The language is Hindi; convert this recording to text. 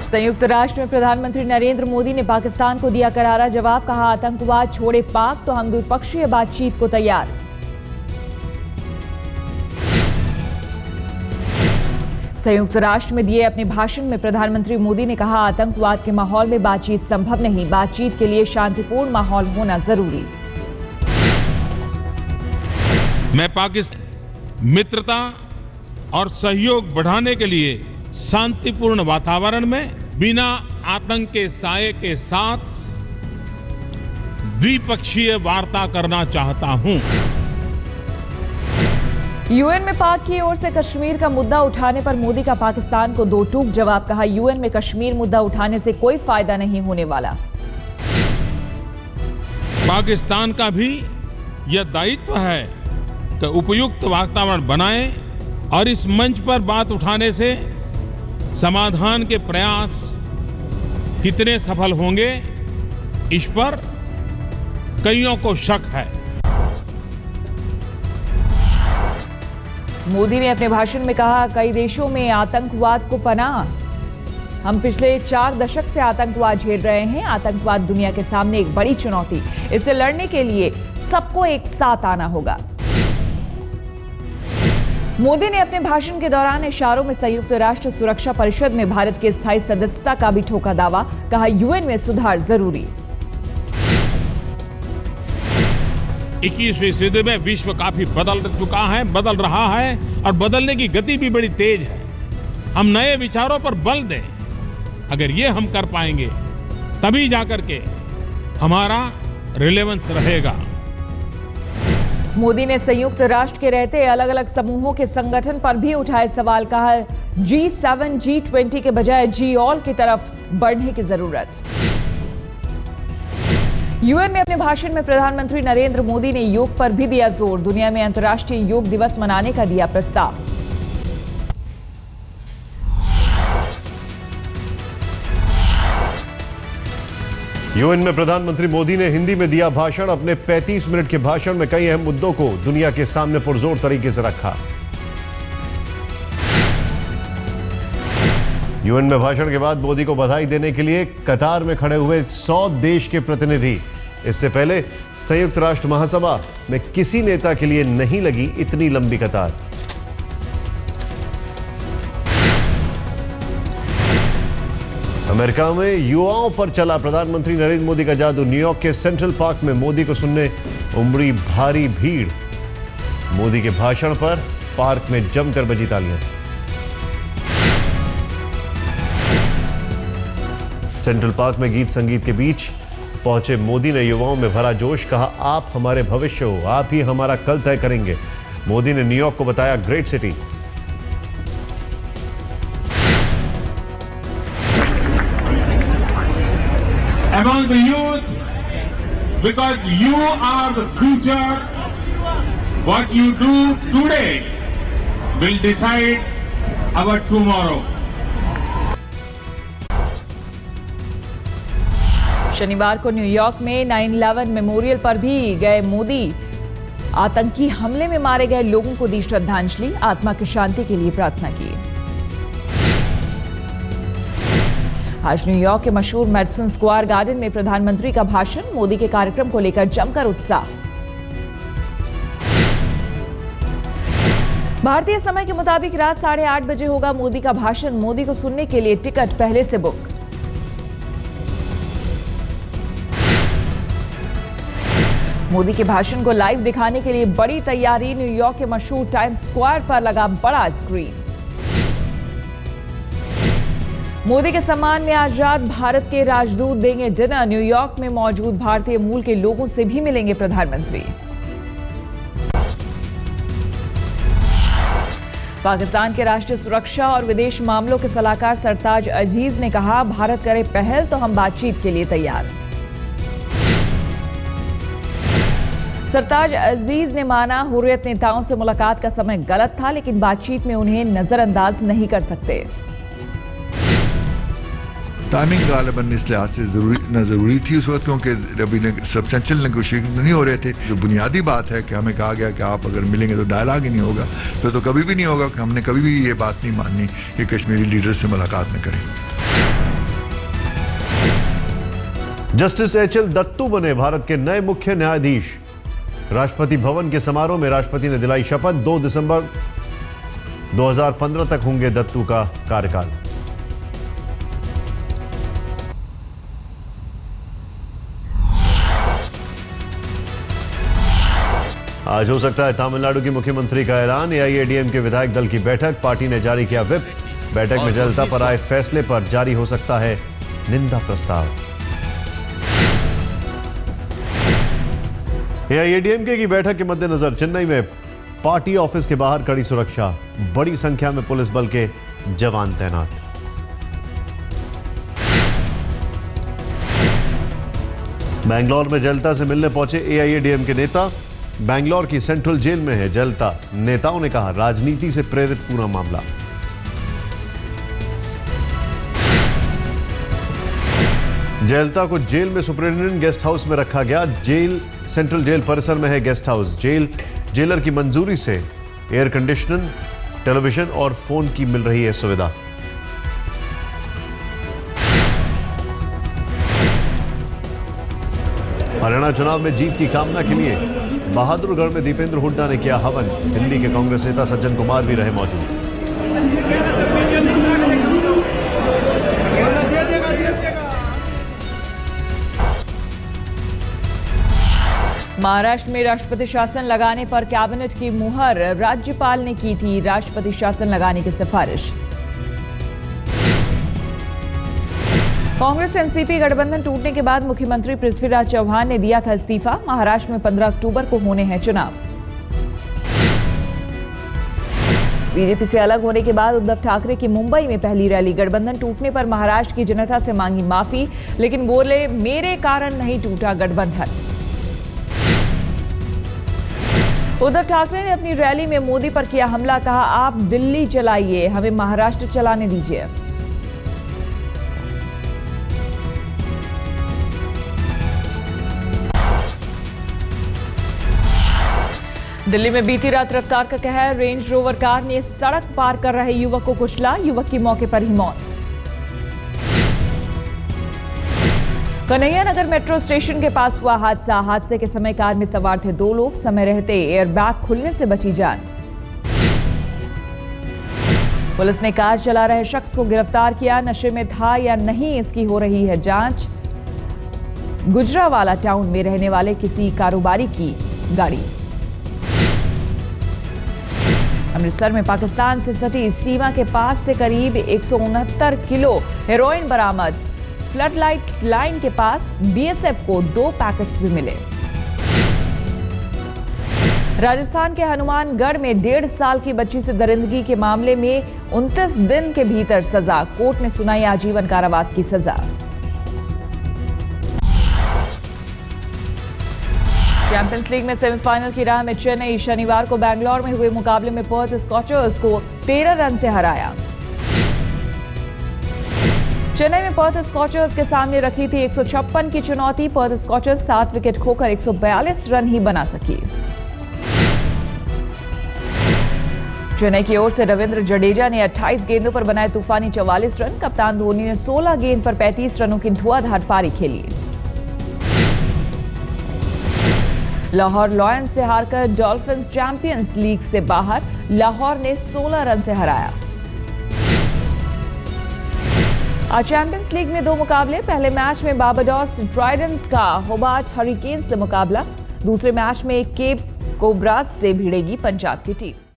संयुक्त राष्ट्र में प्रधानमंत्री नरेंद्र मोदी ने पाकिस्तान को दिया करारा जवाब, कहा आतंकवाद छोड़े पाक तो हम द्विपक्षीय बातचीत को तैयार। संयुक्त राष्ट्र में दिए अपने भाषण में प्रधानमंत्री मोदी ने कहा आतंकवाद के माहौल में बातचीत संभव नहीं, बातचीत के लिए शांतिपूर्ण माहौल होना जरूरी। मैं पाकिस्तान मित्रता और सहयोग बढ़ाने के लिए शांतिपूर्ण वातावरण में बिना आतंक के साये के साथ द्विपक्षीय वार्ता करना चाहता हूं। यूएन में पाक की ओर से कश्मीर का मुद्दा उठाने पर मोदी का पाकिस्तान को दो टूक जवाब, कहा यूएन में कश्मीर मुद्दा उठाने से कोई फायदा नहीं होने वाला। पाकिस्तान का भी यह दायित्व है कि उपयुक्त वातावरण बनाए और इस मंच पर बात उठाने से समाधान के प्रयास कितने सफल होंगे, इस पर कईयों को शक है। मोदी ने अपने भाषण में कहा कई देशों में आतंकवाद को पनाह, हम पिछले 4 दशक से आतंकवाद झेल रहे हैं। आतंकवाद दुनिया के सामने एक बड़ी चुनौती, इसे लड़ने के लिए सबको एक साथ आना होगा। मोदी ने अपने भाषण के दौरान इशारों में संयुक्त राष्ट्र सुरक्षा परिषद में भारत की स्थायी सदस्यता का भी ठोका दावा, कहा यूएन में सुधार जरूरी। 21वीं सदी में विश्व काफी बदल चुका है, बदल रहा है और बदलने की गति भी बड़ी तेज है। हम नए विचारों पर बल दें, अगर ये हम कर पाएंगे तभी जाकर के हमारा रिलेवेंस रहेगा। मोदी ने संयुक्त राष्ट्र के रहते अलग अलग समूहों के संगठन पर भी उठाए सवाल, कहा G7 G20 के बजाय G-all की तरफ बढ़ने की जरूरत। यूएन में अपने भाषण में प्रधानमंत्री नरेंद्र मोदी ने योग पर भी दिया जोर, दुनिया में अंतर्राष्ट्रीय योग दिवस मनाने का दिया प्रस्ताव। यूएन में प्रधानमंत्री मोदी ने हिंदी में दिया भाषण। अपने 35 मिनट के भाषण में कई अहम मुद्दों को दुनिया के सामने पुरजोर तरीके से रखा। यूएन में भाषण के बाद मोदी को बधाई देने के लिए कतार में खड़े हुए 100 देश के प्रतिनिधि। इससे पहले संयुक्त राष्ट्र महासभा में किसी नेता के लिए नहीं लगी इतनी लंबी कतार। अमेरिका में युवाओं पर चला प्रधानमंत्री नरेंद्र मोदी का जादू। न्यूयॉर्क के सेंट्रल पार्क में मोदी को सुनने उमड़ी भारी भीड़। मोदी के भाषण पर पार्क में जमकर बजी तालियां। सेंट्रल पार्क में गीत संगीत के बीच पहुंचे मोदी ने युवाओं में भरा जोश, कहा आप हमारे भविष्य हो, आप ही हमारा कल तय करेंगे। मोदी ने न्यूयॉर्क को बताया great city. Among the youth, because you are the future, what you do today will decide our tomorrow. शनिवार को न्यूयॉर्क में 9/11 मेमोरियल पर भी गए मोदी। आतंकी हमले में मारे गए लोगों को दी श्रद्धांजलि, आत्मा की शांति के लिए प्रार्थना की। आज न्यूयॉर्क के मशहूर मेडिसन स्क्वायर गार्डन में प्रधानमंत्री का भाषण, मोदी के कार्यक्रम को लेकर जमकर उत्साह। भारतीय समय के मुताबिक रात 8:30 बजे होगा मोदी का भाषण। मोदी को सुनने के लिए टिकट पहले से बुक। मोदी के भाषण को लाइव दिखाने के लिए बड़ी तैयारी। न्यूयॉर्क के मशहूर टाइम्स स्क्वायर पर लगा बड़ा स्क्रीन। मोदी के सम्मान में आज रात भारत के राजदूत देंगे डिनर। न्यूयॉर्क में मौजूद भारतीय मूल के लोगों से भी मिलेंगे प्रधानमंत्री। पाकिस्तान के राष्ट्रीय सुरक्षा और विदेश मामलों के सलाहकार सरताज अजीज ने कहा भारत करे पहल तो हम बातचीत के लिए तैयार। सरताज अजीज ने माना हुर्रियत नेताओं से मुलाकात का समय गलत था, लेकिन बातचीत में उन्हें नजरअंदाज नहीं कर सकते। टाइमिंग गालिबन इस लिहाज से जरूरी थी उस वक्त, क्योंकि अभी सब्सटेंशियल नेगोशिएशन नहीं हो रहे थे। जो बुनियादी बात है कि हमें कहा गया कि आप अगर मिलेंगे तो डायलॉग ही नहीं होगा, तो कभी भी नहीं होगा। कि हमने कभी भी ये बात नहीं माननी कि कश्मीरी लीडर से मुलाकात न करें। जस्टिस एचएल दत्तू बने भारत के नए मुख्य न्यायाधीश। राष्ट्रपति भवन के समारोह में राष्ट्रपति ने दिलाई शपथ। 2 दिसंबर 2015 तक होंगे दत्तू का कार्यकाल। आज हो सकता है तमिलनाडु की मुख्यमंत्री का ऐलान। एआईएडीएम के विधायक दल की बैठक, पार्टी ने जारी किया व्हिप। बैठक में जयललिता पर आए फैसले पर जारी हो सकता है निंदा प्रस्ताव। एआईएडीएमके की बैठक के मद्देनजर चेन्नई में पार्टी ऑफिस के बाहर कड़ी सुरक्षा, बड़ी संख्या में पुलिस बल के जवान तैनात। बैंगलोर में जयललिता से मिलने पहुंचे एआईएडीएम के नेता। बैंगलोर की सेंट्रल जेल में है जयललिता। नेताओं ने कहा राजनीति से प्रेरित पूरा मामला। जयललिता को जेल में सुपरिटेंडेंट गेस्ट हाउस में रखा गया। जेल सेंट्रल जेल परिसर में है गेस्ट हाउस। जेलर की मंजूरी से एयर कंडीशनिंग, टेलीविजन और फोन की मिल रही है सुविधा। हरियाणा चुनाव में जीत की कामना के लिए बहादुरगढ़ में दीपेंद्र हुड्डा ने किया हवन। दिल्ली के कांग्रेस नेता सज्जन कुमार भी रहे मौजूद। महाराष्ट्र में राष्ट्रपति शासन लगाने पर कैबिनेट की मुहर। राज्यपाल ने की थी राष्ट्रपति शासन लगाने की सिफारिश। कांग्रेस एनसीपी गठबंधन टूटने के बाद मुख्यमंत्री पृथ्वीराज चौहान ने दिया था इस्तीफा। महाराष्ट्र में 15 अक्टूबर को होने हैं चुनाव। बीजेपी से अलग होने के बाद उद्धव ठाकरे की मुंबई में पहली रैली। गठबंधन टूटने पर महाराष्ट्र की जनता से मांगी माफी, लेकिन बोले मेरे कारण नहीं टूटा गठबंधन। उद्धव ठाकरे ने अपनी रैली में मोदी पर किया हमला, कहा आप दिल्ली चलाइए, हमें महाराष्ट्र चलाने दीजिए। दिल्ली में बीती रात रफ्तार का कहर। रेंज रोवर कार ने सड़क पार कर रहे युवक को कुचला। युवक की मौके पर ही मौत। कन्हैया नगर मेट्रो स्टेशन के पास हुआ हादसा। हादसे के समय कार में सवार थे 2 लोग। समय रहते एयरबैग खुलने से बची जान। पुलिस ने कार चला रहे शख्स को गिरफ्तार किया। नशे में था या नहीं इसकी हो रही है जांच। गुजरावाला टाउन में रहने वाले किसी कारोबारी की गाड़ी। अमृतसर में पाकिस्तान से सटी सीमा के पास से करीब 169 किलो हेरोइन बरामद। फ्लड लाइन के पास बीएसएफ को 2 पैकेट्स भी मिले। राजस्थान के हनुमानगढ़ में 1.5 साल की बच्ची से दरिंदगी के मामले में 29 दिन के भीतर सजा। कोर्ट ने सुनाई आजीवन कारावास की सजा। चैंपियंस लीग में सेमीफाइनल की राह में चेन्नई शनिवार को बैंगलोर में हुए मुकाबले में पर्थ स्कॉचर्स को 13 रन से हराया। चेन्नई में पर्थ स्कॉचर्स के सामने रखी थी 156 की चुनौती। पर्थ स्कॉचर्स 7 विकेट खोकर 142 रन ही बना सकी। चेन्नई की ओर से रविंद्र जडेजा ने 28 गेंदों पर बनाए तूफानी 44 रन। कप्तान धोनी ने 16 गेंद पर 35 रनों की धुआंधार पारी खेली। लाहौर लॉयंस से हारकर डॉल्फिन्स चैंपियंस लीग से बाहर। लाहौर ने 16 रन से हराया। आज चैंपियंस लीग में 2 मुकाबले। पहले मैच में बारबाडोस ट्राइडेंट्स का होबार्ट हरिकेन्स से मुकाबला। दूसरे मैच में केप कोब्रास से भिड़ेगी पंजाब की टीम।